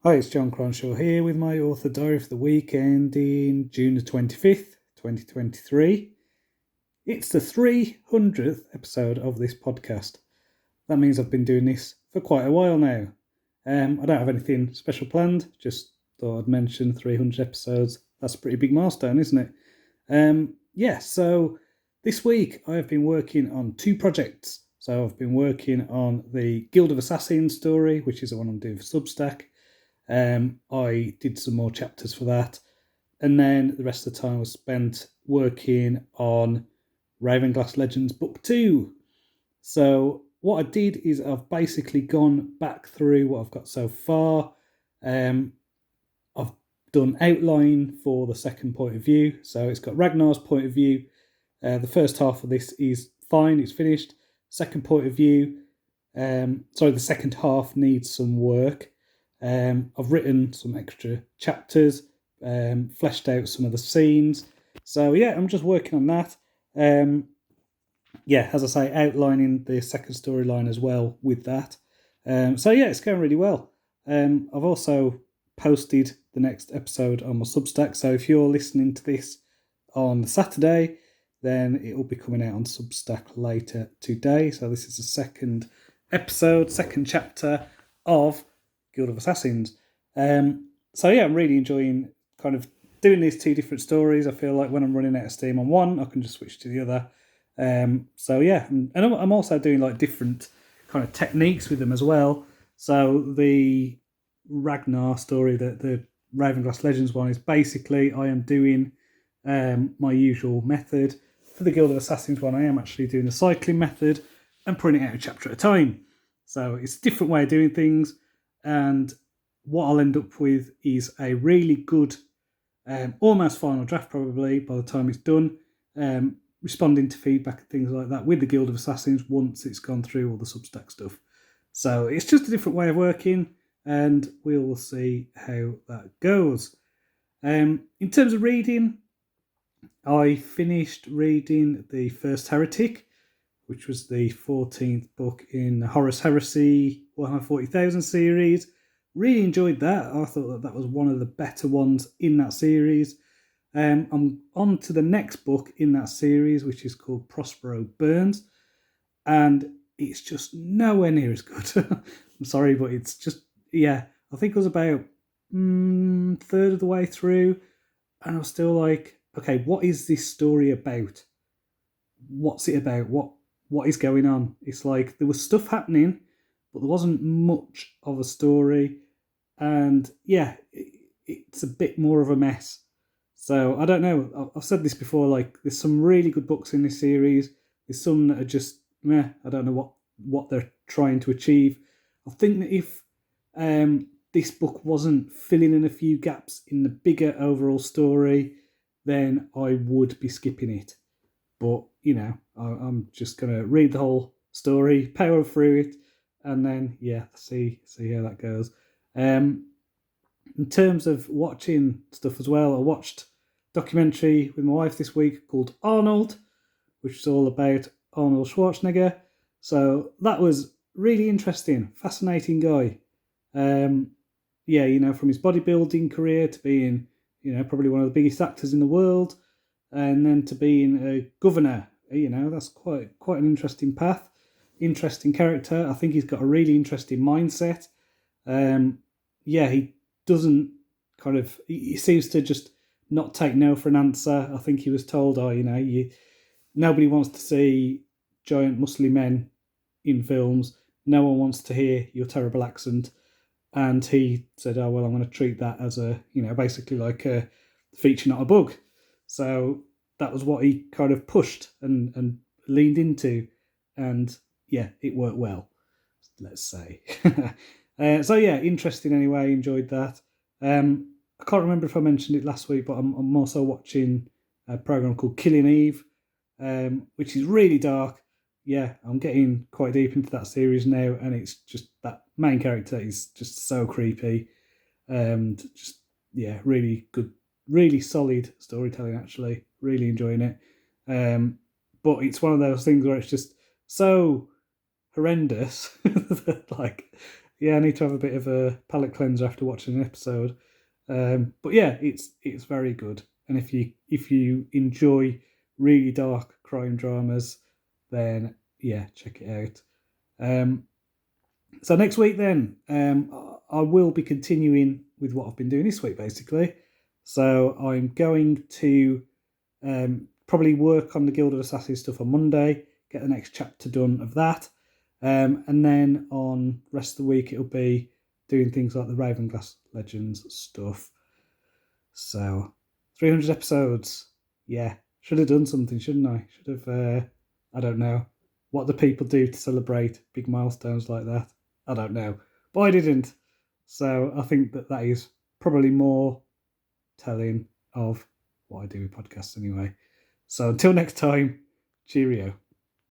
Hi, it's Jon Cronshaw here with my author diary for the week ending June the 25th, 2023. It's the 300th episode of this podcast. That means I've been doing this for quite a while now. I don't have anything special planned, just thought I'd mention 300 episodes. That's a pretty big milestone, isn't it? So this week I have been working on two projects. So I've been working on the Guild of Assassins story, which is the one I'm doing for Substack. I did some more chapters for that, and then the rest of the time was spent working on Ravenglass Legends Book 2. So what I did is I've basically gone back through what I've got so far. I've done outline for the second point of view, so it's got Ragnar's point of view. The first half of this is fine, it's finished. Second point of view, the second half needs some work. I've written some extra chapters, fleshed out some of the scenes. So yeah, I'm just working on that. As I say, outlining the second storyline as well with that. It's going really well. I've also posted the next episode on my Substack. So if you're listening to this on Saturday, then it will be coming out on Substack later today. So this is the second episode, second chapter of Guild of Assassins. I'm really enjoying kind of doing these two different stories. I feel like when I'm running out of steam on one, I can just switch to the other. And I'm also doing like different kind of techniques with them as well. So the Ragnar story, the Ravenglass Legends one, is basically I am doing my usual method. For the Guild of Assassins one, I am actually doing the cycling method and putting it out a chapter at a time. So it's a different way of doing things. And what I'll end up with is a really good, almost final draft probably by the time it's done, responding to feedback and things like that with the Guild of Assassins once it's gone through all the Substack stuff. So it's just a different way of working, and we'll see how that goes. In terms of reading, I finished reading the First Heretic, which was the 14th book in the Horus Heresy 140,000 series. Really enjoyed that. I thought that was one of the better ones in that series. I'm on to the next book in that series, which is called Prospero Burns, and it's just nowhere near as good. I'm sorry, but it's just, I think it was about third of the way through, and I was still like, okay, what is this story about? What's it about? What is going on? It's like there was stuff happening, but there wasn't much of a story, and it's a bit more of a mess. So I don't know. I've said this before. Like, there's some really good books in this series. There's some that are just meh. I don't know what they're trying to achieve. I think that if this book wasn't filling in a few gaps in the bigger overall story, then I would be skipping it. But, I'm just going to read the whole story, power through it, and then, see how that goes. In terms of watching stuff as well, I watched a documentary with my wife this week called Arnold, which is all about Arnold Schwarzenegger. So that was really interesting, fascinating guy. From his bodybuilding career to being, probably one of the biggest actors in the world, and then to being a governor. That's quite an interesting path, interesting character. I think he's got a really interesting mindset. He doesn't he seems to just not take no for an answer. I think he was told, nobody wants to see giant muscly men in films. No one wants to hear your terrible accent. And he said, oh, well, I'm going to treat that as a, basically like a feature, not a bug. So that was what he kind of pushed and leaned into. And it worked well, let's say. Interesting anyway. Enjoyed that. I can't remember if I mentioned it last week, but I'm also watching a program called Killing Eve, which is really dark. I'm getting quite deep into that series now, and it's just that main character is just so creepy, and just really good, really solid storytelling. Actually, really enjoying it. But it's one of those things where it's just so horrendous that I need to have a bit of a palate cleanser after watching an episode. But yeah, it's very good. And if you enjoy really dark crime dramas, then yeah, check it out. So next week then, I will be continuing with what I've been doing this week, basically. So I'm going to probably work on the Guild of Assassins stuff on Monday, get the next chapter done of that. And then on the rest of the week, it'll be doing things like the Ravenglass Legends stuff. So 300 episodes. Yeah, should have done something, shouldn't I? Should have, I don't know. What do people do to celebrate big milestones like that? I don't know. But I didn't. So I think that is probably more telling of what I do with podcasts anyway. So until next time, cheerio.